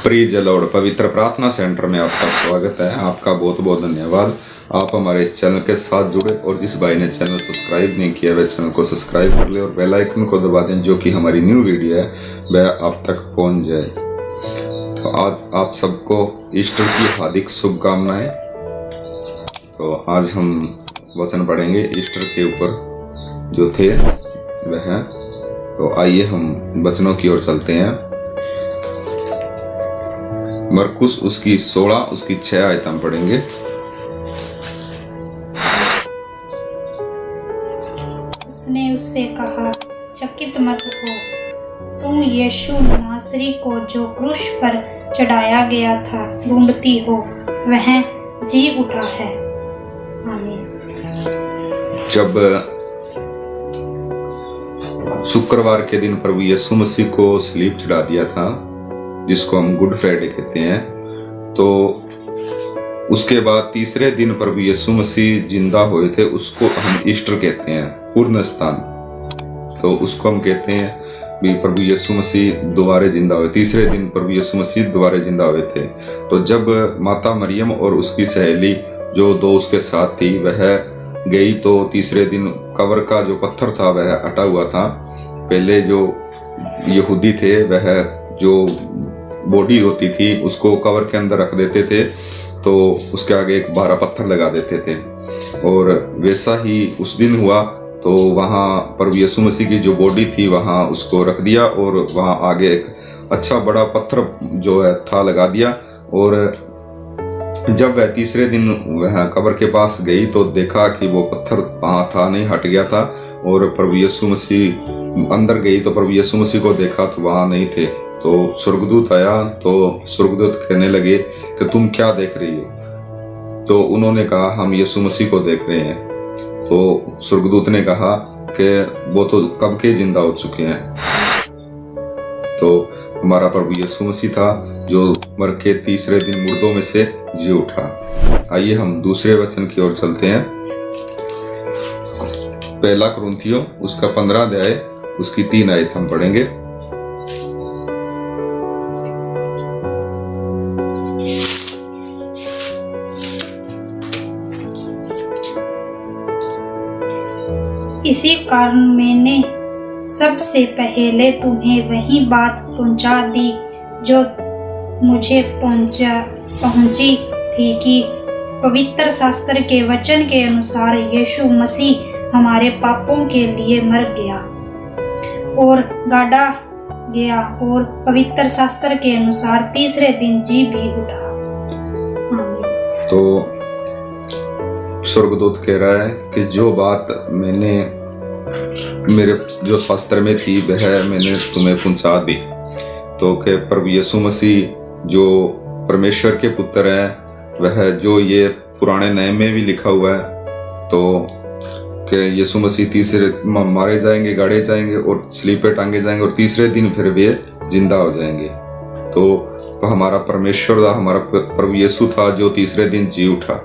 प्रिय जलोड़ पवित्र प्रार्थना सेंटर में आपका स्वागत है। आपका बहुत बहुत धन्यवाद। आप हमारे इस चैनल के साथ जुड़े और जिस भाई ने चैनल सब्सक्राइब नहीं किया वह चैनल को सब्सक्राइब कर ले और बेल आइकन को दबा दें, जो कि हमारी न्यू वीडियो है वह आप तक पहुंच जाए। तो आज आप सबको ईस्टर की हार्दिक शुभकामनाएं। तो आज हम वचन पढ़ेंगे ईस्टर के ऊपर जो थे वह। तो आइए हम वचनों की ओर चलते हैं। मरकुस उसकी 16 उसकी 6 आयत हम पढ़ेंगे। उसने उससे कहा, चकित मत हो, तुम यीशु नासरी को जो क्रूस पर चढ़ाया गया था ढूंढती हो, वह जी उठा है। आमीन। जब शुक्रवार के दिन प्रभु यीशु मसीह को सलीब चढ़ा दिया था, जिसको हम गुड फ्राइडे कहते हैं, तो उसके बाद तीसरे दिन प्रभु यीशु मसीह जिंदा हुए थे, उसको हम ईस्टर कहते हैं, पूर्ण स्थान। तो उसको हम कहते हैं भी प्रभु यीशु मसीह दोबारा जिंदा हुए। तीसरे दिन प्रभु यीशु मसीह दोबारा जिंदा हुए थे। तो जब माता मरियम और उसकी सहेली जो दो उसके साथ थी वह गई, तो तीसरे दिन कब्र का जो पत्थर था वह हटा हुआ था। पहले जो यहूदी थे वह जो बॉडी होती थी उसको कवर के अंदर रख देते थे, तो उसके आगे एक 12 पत्थर लगा देते थे। और वैसा ही उस दिन हुआ। तो वहाँ प्रभु यीशु मसीह की जो बॉडी थी वहाँ उसको रख दिया और वहाँ आगे एक अच्छा बड़ा पत्थर जो है था लगा दिया। और जब वह तीसरे दिन वह कब्र के पास गई तो देखा कि वो पत्थर वहाँ था नहीं, हट गया था। और प्रभु यीशु मसीह अंदर गई तो प्रभु यीशु मसीह को देखा तो वहाँ नहीं थे। तो स्वर्गदूत आया, तो स्वर्गदूत कहने लगे कि तुम क्या देख रही हो? तो उन्होंने कहा हम यीशु मसीह को देख रहे हैं। तो स्वर्गदूत ने कहा कि वो तो कब के जिंदा हो चुके हैं। तो हमारा प्रभु यीशु मसीह था जो मर के तीसरे दिन मुर्दों में से जी उठा। आइए हम दूसरे वचन की ओर चलते हैं। पहला कुरिन्थियों उसका 15 अध्याय उसकी 3 आयत हम पढ़ेंगे। इसी कारण मैंने सबसे पहले तुम्हें वही बात पहुंचा दी जो मुझे पहुंची थी कि पवित्र शास्त्र के वचन के अनुसार यीशु मसीह हमारे पापों के लिए मर गया और गाड़ा गया और पवित्र शास्त्र के अनुसार तीसरे दिन जी भी उठा। आमीन। तो स्वर्गदूत कह रहा है कि जो बात मैंने मेरे जो शास्त्र में थी वह मैंने तुम्हें पहुंचा दी। तो कि प्रभु यीशु मसीह जो परमेश्वर के पुत्र हैं, वह जो ये पुराने नए में भी लिखा हुआ है, तो कि यीशु मसीह तीसरे मारे जाएंगे, गाड़े जाएंगे और सलीब पे टांगे जाएंगे और तीसरे दिन फिर वे जिंदा हो जाएंगे। तो हमारा परमेश्वर था, हमारा प्रभु यीशु था जो तीसरे दिन जी उठा।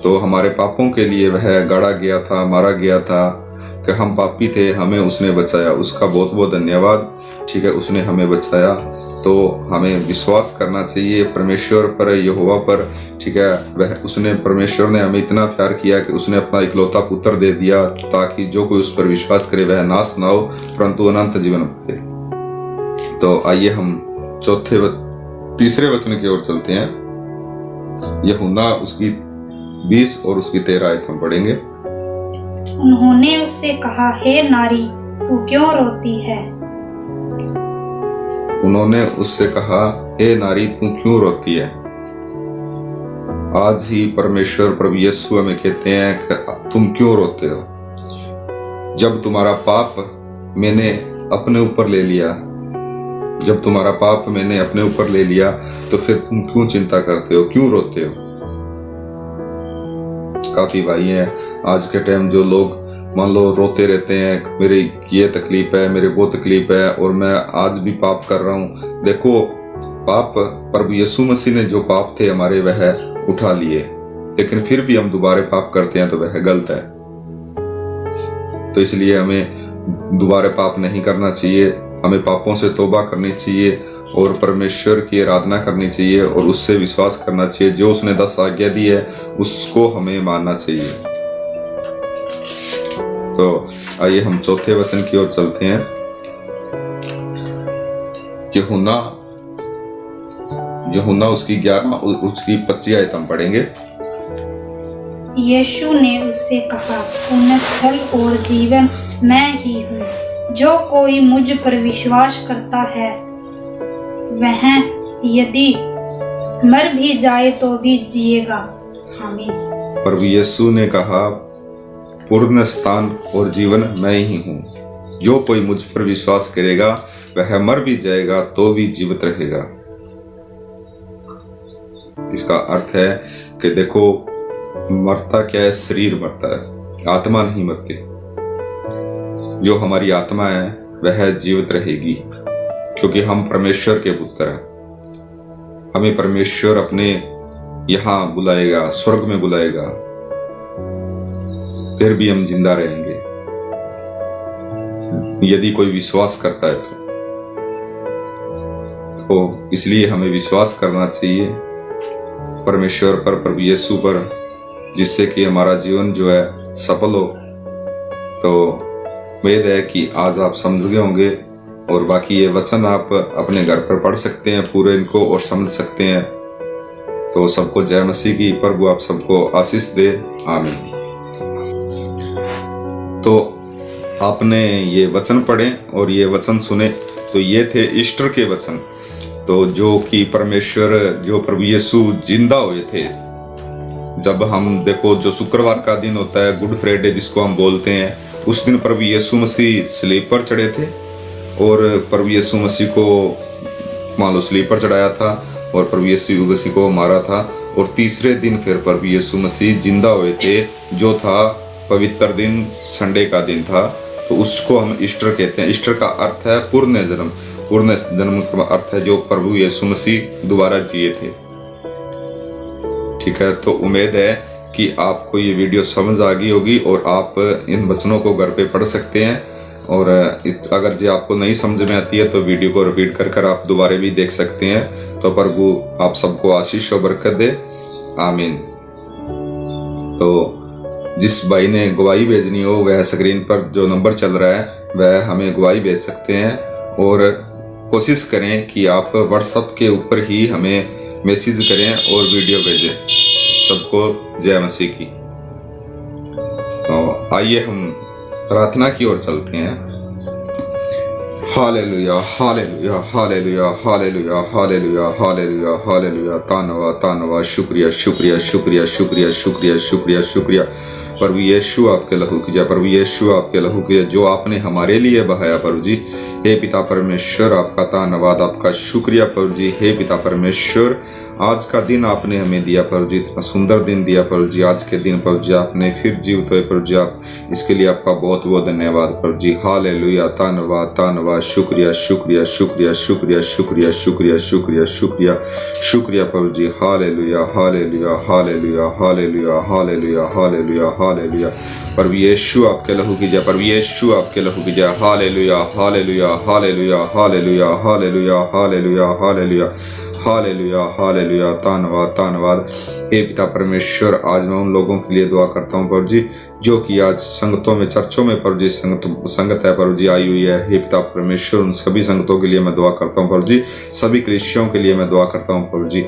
तो हमारे पापों के लिए वह गाड़ा गया था, मारा गया था कि हम पापी थे, हमें उसने बचाया। उसका बहुत बहुत धन्यवाद। ठीक है, उसने हमें बचाया। तो हमें विश्वास करना चाहिए परमेश्वर पर, यहोवा पर। ठीक है, वह उसने परमेश्वर ने हमें इतना प्यार किया कि उसने अपना इकलौता पुत्र दे दिया ताकि जो कोई उस पर विश्वास करे वह नाश ना हो परंतु अनंत जीवन पाए। तो आइए हम तीसरे वचन की ओर चलते हैं। यूहन्ना उसकी 20 और उसकी 13 आयत हम पढ़ेंगे। उन्होंने उससे कहा, हे नारी, तू क्यों रोती है? उन्होंने उससे कहा, हे नारी, तू क्यों रोती है? आज ही परमेश्वर प्रभु यीशु हमें कहते हैं कि तुम क्यों रोते हो? जब तुम्हारा पाप मैंने अपने ऊपर ले लिया, जब तुम्हारा पाप मैंने अपने ऊपर ले लिया, तो फिर तुम क्यों चिंता करते हो, क्यों रोते हो? काफी भाई हैं आज के टाइम जो लोग मान लो रोते रहते हैं, मेरी ये तकलीफ है, मेरे वो तकलीफ है और मैं आज भी पाप कर रहा हूँ। देखो, पाप प्रभु यीशु मसीह ने जो पाप थे हमारे वह उठा लिए, लेकिन फिर भी हम दोबारा पाप करते हैं तो वह गलत है। तो इसलिए हमें दोबारा पाप नहीं करना चाहिए, हमें पापों से तौबा करनी चाहिए और परमेश्वर की आराधना करनी चाहिए और उससे विश्वास करना चाहिए। जो उसने 10 आज्ञा दी है उसको हमें मानना चाहिए। तो आइए हम चौथे वचन की ओर चलते हैं। यूहन्ना उसकी 11 उसकी 25 आयत हम पढ़ेंगे। यीशु ने उससे कहा, पुण्यस्थल और जीवन मैं ही हूँ। जो कोई मुझ पर विश्वास करता है वह यदि मर भी जाए तो भी जिएगा। आमीन। प्रभु यीशु ने कहा, पूर्ण स्थान और जीवन मैं ही हूँ। जो कोई मुझ पर विश्वास करेगा वह मर भी जाएगा तो भी जीवित रहेगा। इसका अर्थ है कि देखो, मरता क्या है? शरीर मरता है, आत्मा नहीं मरती। जो हमारी आत्मा है वह जीवित रहेगी, क्योंकि हम परमेश्वर के पुत्र हैं। हमें परमेश्वर अपने यहाँ बुलाएगा, स्वर्ग में बुलाएगा, फिर भी हम जिंदा रहेंगे यदि कोई विश्वास करता है तो इसलिए हमें विश्वास करना चाहिए परमेश्वर पर, प्रभु यीशु पर, जिससे कि हमारा जीवन जो है सफल हो। तो उम्मीद है कि आज आप समझ गए होंगे और बाकी ये वचन आप अपने घर पर पढ़ सकते हैं पूरे इनको और समझ सकते हैं। तो सबको जय मसीह की। प्रभु आप सबको आशीष दे। आमीन। तो आपने ये वचन पढ़े और ये वचन सुने, तो ये थे ईस्टर के वचन। तो जो कि परमेश्वर, जो प्रभु यीशु जिंदा हुए थे। जब हम देखो, जो शुक्रवार का दिन होता है, गुड फ्राइडे जिसको हम बोलते हैं, उस दिन प्रभु यीशु मसीह स्लीप पर चढ़े थे और प्रभु यीशु मसीह को मान लो स्लीप पर चढ़ाया था और प्रभु यीशु मसीह को मारा था। और तीसरे दिन फिर प्रभु यीशु मसीह जिंदा हुए थे, जो था पवित्र दिन, संडे का दिन था। तो उसको हम ईस्टर कहते हैं। ईस्टर का अर्थ है पूर्ण जन्म। पूर्ण जन्म का अर्थ है जो प्रभु यीशु मसीह दोबारा जिए थे। ठीक है, तो उम्मीद है कि आपको ये वीडियो समझ आ गई होगी और आप इन वचनों को घर पे पढ़ सकते हैं। और अगर जो आपको नहीं समझ में आती है तो वीडियो को रिपीट कर आप दोबारा भी देख सकते हैं। तो प्रभु आप सबको आशीष और बरकत दे। आमीन। तो जिस भाई ने गवाही भेजनी हो वह स्क्रीन पर जो नंबर चल रहा है वह हमें गवाही भेज सकते हैं। और कोशिश करें कि आप व्हाट्सएप के ऊपर ही हमें मैसेज करें और वीडियो भेजें। सबको जय मसीह की। तो आइए हम प्रार्थना की ओर चलते हैं। Hallelujah, hallelujah, hallelujah, hallelujah, hallelujah, hallelujah, hallelujah. तानवा, तानवा, शुक्रिया, शुक्रिया, शुक्रिया, शुक्रिया, शुक्रिया, शुक्रिया, शुक्रिया। प्रभु यीशु आपके लहू की जय, प्रभु यीशु आपके लहू की जय, जो आपने हमारे लिए बहाया प्रभु जी। हे पिता परमेश्वर, आपका तानवाद, आपका शुक्रिया प्रभु जी। हे पिता परमेश्वर, आज का दिन आपने हमें दिया प्रभु जी, इतना सुंदर दिन दिया प्रभु जी। आज के दिन प्रभु जी आपने फिर जीवित हुए प्रभु जी, आप इसके लिए आपका बहुत बहुत धन्यवाद प्रभु जी। हालेलुया, तानवाद, तानवाद, शुक्रिया, शुक्रिया, शुक्रिया, शुक्रिया, शुक्रिया, शुक्रिया, शुक्रिया, शुक्रिया, शुक्रिया प्रभु जी। Hallelujah, hallelujah, hallelujah, hallelujah, hallelujah, hallelujah, hallelujah. प्रभु यीशु आपके लहू की जय, प्रभु यीशु आपके लहू की जय। Hallelujah, hallelujah, hallelujah, hallelujah, hallelujah, hallelujah, hallelujah, hallelujah, hallelujah. तानवाद, तानवाद। हे पिता परमेश्वर, आज मैं उन लोगों के लिए दुआ करता हूँ प्रभु जी जो कि आज संगतों में, चर्चों में प्रभु जी संगत है प्रभु जी आई हुई है। हे पिता परमेश्वर, उन सभी संगतों के लिए मैं दुआ करता हूँ प्रभु जी। सभी कलीसियाओं के लिए मैं दुआ करता हूँ प्रभु जी।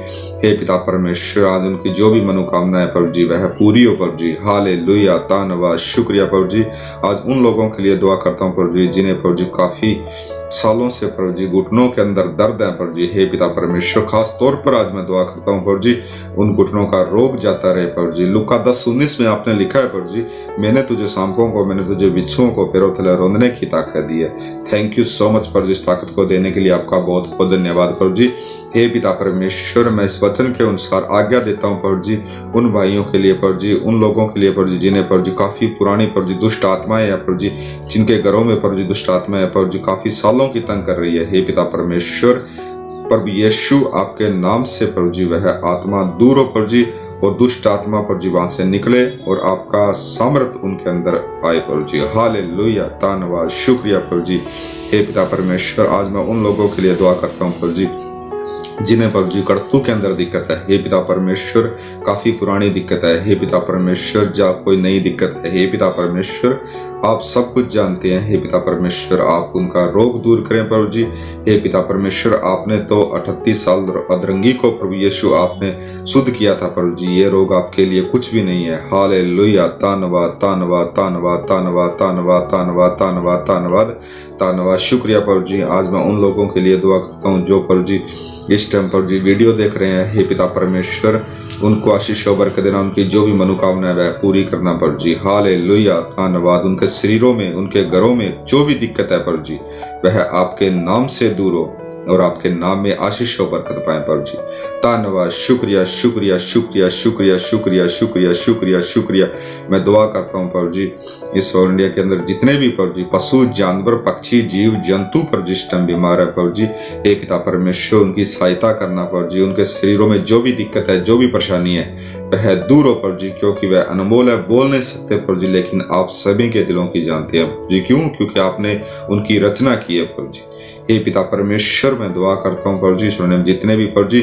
हे पिता परमेश्वर, आज उनकी जो भी मनोकामना है प्रभु जी वह पूरी हो प्रभु जी। हालेलुया, तानवाद, शुक्रिया प्रभु जी। आज उन लोगों के लिए दुआ करता हूँ प्रभु जी जिन्हें प्रभु जी काफी सालों से प्रभु जी घुटनों के अंदर दर्द है प्रभु जी। हे पिता परमेश्वर, खास तौर पर आज मैं दुआ करता हूँ प्रभु जी उन घुटनों का रोग जाता रहे प्रभु जी। लूका 10:19 में आपने लिखा है प्रभु जी, मैंने तुझे सांपों को, मैंने तुझे बिच्छुओं को पैरों तले रौंदने की ताकत दी है। थैंक यू सो मच प्रभु जी, इस ताकत को देने के लिए आपका बहुत बहुत धन्यवाद प्रभु जी। हे पिता परमेश्वर, मैं इस वचन के अनुसार आज्ञा देता हूँ प्रभु जी उन भाइयों के लिए प्रभु जी, उन लोगों के लिए प्रभु जी जिन्हें प्रभु जी काफी पुरानी प्रभु जी दुष्ट आत्माएं है प्रभु जी, जिनके घरों में प्रभु जी दुष्ट आत्माएं प्रभु जी काफी सालों की तंग कर रही है। हे पिता परमेश्वर, प्रभु यीशु आपके नाम से प्रभु जी वह आत्मा दूर हो प्रभु जी, और दुष्ट आत्मा प्रभु जी वहां से निकले और आपका सामर्थ उनके अंदर आए प्रभु जी। हालेलुया, धन्यवाद, शुक्रिया प्रभु जी। हे पिता परमेश्वर, आज मैं उन लोगों के लिए दुआ करता हूँ प्रभु जी जिन्हें प्रभु जी कड़तू के अंदर दिक्कत है। हे पिता परमेश्वर, काफी पुरानी दिक्कत है। हे पिता परमेश्वर, जा कोई नई दिक्कत है। हे पिता परमेश्वर, आप सब कुछ जानते हैं। हे पिता परमेश्वर, आप उनका रोग दूर करें प्रभु जी। हे पिता परमेश्वर, आपने तो 38 साल अधरंगी को प्रभु यीशु आपने शुद्ध किया था प्रभु जी। ये रोग आपके लिए कुछ भी नहीं है। हालेलुया, धन्यवाद, धन्यवाद, धन्यवाद, धन्यवाद, धन्यवाद, धन्यवाद, धन्यवाद, धन्यवाद, धन्यवाद, शुक्रिया प्रभु जी। आज मैं उन लोगों के लिए दुआ करता हूँ जो प्रभु जी इस टाइम प्रभु जी वीडियो देख रहे हैं। हे पिता परमेश्वर, उनको आशीष और बरकत देना, उनकी जो भी मनोकामना है वह पूरी करना प्रभु जी। हालेलुया, धन्यवाद। उनके शरीरों में, उनके घरों में जो भी दिक्कत है प्रभु जी, वह आपके नाम से दूर हो और आपके नाम में आशीष और बरकत पाए प्रभु जी। धन्यवाद, शुक्रिया, शुक्रिया, शुक्रिया, शुक्रिया, शुक्रिया, शुक्रिया, शुक्रिया, शुक्रिया। मैं दुआ करता हूँ प्रभु जी, इस ऑल इंडिया के अंदर जितने भी प्रभु जी पशु, जानवर, पक्षी, जीव जंतु प्रभु जी इस टाइम बीमार है प्रभु जी, हे पिता परमेश्वर, उनकी सहायता करना प्रभु जी। उनके शरीरों में जो भी दिक्कत है, जो भी परेशानी है, वह दूर हो प्रभु जी, क्योंकि वह अनमोल है, बोल नहीं सकते प्रभु जी, लेकिन आप सभी के दिलों की जानते हैं प्रभु जी। क्यों? क्योंकि आपने उनकी रचना की है प्रभु जी। हे पिता परमेश्वर, मैं दुआ करता हूँ प्रभु जी, सुनने जितने भी प्रभु जी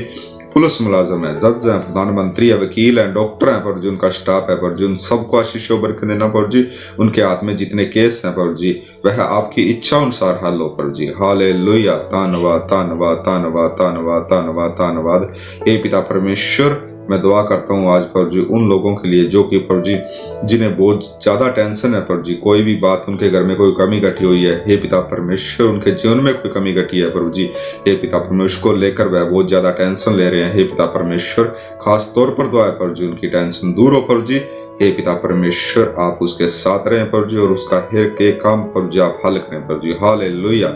पुलिस मुलाजम है, जज है, प्रधानमंत्री है, वकील है, डॉक्टर है प्रभु जी, उनका स्टाफ है प्रभु जी, उन सबको आशीष और बरकत देना प्रभु जी। उनके हाथ में जितने केस हैं प्रभु जी, वह आपकी इच्छा अनुसार हल हो प्रभु जी। हालेलुया, धन्यवाद, धन्यवाद, धन्यवाद, धन्यवाद, धन्यवाद, धन्यवाद। हे पिता परमेश्वर, मैं दुआ करता हूँ आज प्रभु जी उन लोगों के लिए जो कि प्रभु जी जिन्हें बहुत ज्यादा टेंशन है प्रभु जी, कोई भी बात उनके घर में कोई कमी घटी हुई है। हे पिता परमेश्वर, उनके जीवन में कोई कमी घटी है प्रभु जी, हे पिता परमेश्वर को लेकर वह बहुत ज्यादा टेंशन ले रहे हैं। हे पिता परमेश्वर, खास तौर पर दुआ है प्रभु जी उनकी टेंशन दूर हो प्रभु जी। हे पिता परमेश्वर, आप उसके साथ रहें प्रभु जी, और उसका हर एक काम प्रभु जी आप हल करें प्रभु जी। हालेलुया,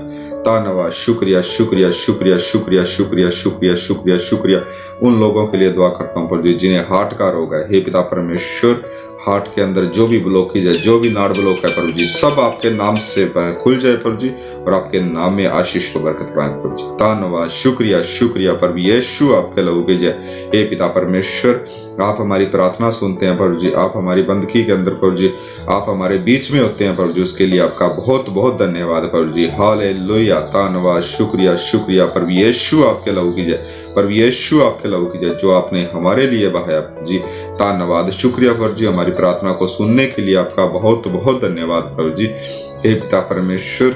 धन्यवाद, शुक्रिया, शुक्रिया, शुक्रिया, शुक्रिया, शुक्रिया, शुक्रिया, शुक्रिया, शुक्रिया। उन लोगों के लिए दुआ करता हूँ प्रभु जी जिन्हें हार्ट का रोग है। हे पिता परमेश्वर, हार्ट के अंदर जो भी ब्लॉकेज है, जो भी नाड़ ब्लॉक है प्रभु जी, सब आपके नाम से खुल जाए प्रभु जी, और आपके नाम में आशीष को बरकत पाए प्रभु जी। धन्यवाद, शुक्रिया, शुक्रिया प्रभु यीशु, आपके लहू की जय। हे पिता परमेश्वर, आप हमारी प्रार्थना सुनते हैं प्रभु जी, आप हमारी बंदगी के अंदर प्रभु जी आप हमारे बीच में होते हैं प्रभु जी, उसके लिए आपका बहुत बहुत धन्यवाद प्रभु जी। हालेलुया, धन्यवाद, शुक्रिया, शुक्रिया प्रभु यीशु, आपके लहू की जय। प्रभु यीशु, आपके लहू की जय, जो आपने हमारे लिए बहाया प्रभु जी। धन्यवाद, शुक्रिया प्रभु जी, हमारी प्रार्थना को सुनने के लिए आपका बहुत बहुत धन्यवाद प्रभु जी। हे पिता परमेश्वर,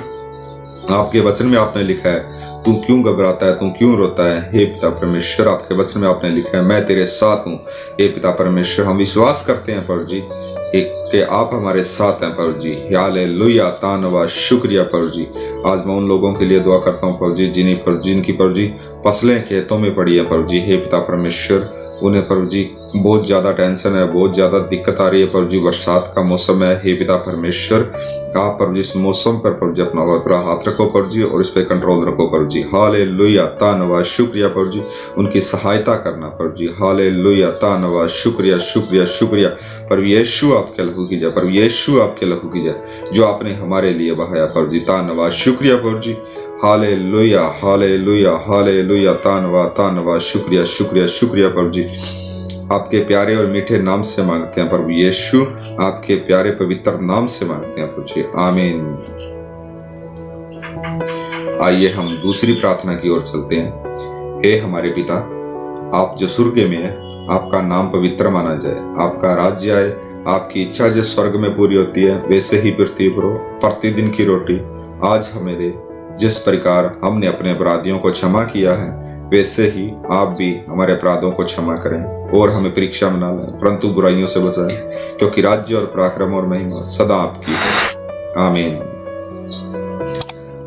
आपके वचन में आपने लिखा है, तू क्यों घबराता है, तू क्यों रोता है। हे पिता परमेश्वर, आपके वचन में आपने लिखा है, मैं तेरे साथ हूँ। हे पिता परमेश्वर, हम विश्वास करते हैं प्रभु जी कि आप हमारे साथ हैं प्रभु जी। हालेलुया, धन्यवाद, शुक्रिया प्रभु जी। आज मैं उन लोगों के लिए दुआ करता हूँ प्रभु जी जिनकी प्रभु जी फसलें खेतों में पड़ी है प्रभु जी। हे पिता परमेश्वर, उन्हें प्रभु जी बहुत ज्यादा टेंशन है, बहुत ज्यादा दिक्कत आ रही है प्रभु जी। बरसात का मौसम है। हे पिता परमेश्वर, आप प्रभु जी इस मौसम पर प्रभु जी अपना पूरा हाथ रखो प्रभु जी, और इस पे कंट्रोल रखो प्रभु जी। हालेलुया, धन्यवाद, शुक्रिया प्रभु जी, उनकी सहायता करना प्रभु जी। हालेलुया, धन्यवाद, शुक्रिया, शुक्रिया, शुक्रिया प्रभु यीशु, आपके लहू की जय। प्रभु यीशु, आपके लहू की जय, जो आपने हमारे लिए बहाया प्रभु जी। धन्यवाद, शुक्रिया प्रभु जी। हालेलुया, हालेलुया, हालेलुया, धन्यवाद, धन्यवाद, शुक्रिया, शुक्रिया, शुक्रिया प्रभु जी। आपके प्यारे और मीठे नाम से मांगते हैं प्रभु यीशु, आपके प्यारे पवित्र नाम से मांगते हैं प्रभु जी, आमीन। आइए हम दूसरी प्रार्थना की ओर चलते हैं। हे हमारे पिता, आप जो स्वर्ग में है, आपका नाम पवित्र माना जाए, आपका राज्य आए, आपकी इच्छा जो स्वर्ग में पूरी होती है वैसे ही पृथ्वी पर हो। प्रतिदिन की रोटी आज हमें दे, जिस प्रकार हमने अपने अपराधियों को क्षमा किया है वैसे ही आप भी हमारे अपराधों को क्षमा करें, और हमें परीक्षा में न लाएं परंतु बुराइयों से बचाएं, क्योंकि राज्य और पराक्रम और महिमा सदा आपकी है, आमीन।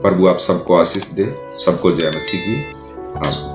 प्रभु आप सबको आशीष दे, सबको जय मसीह की, आमीन।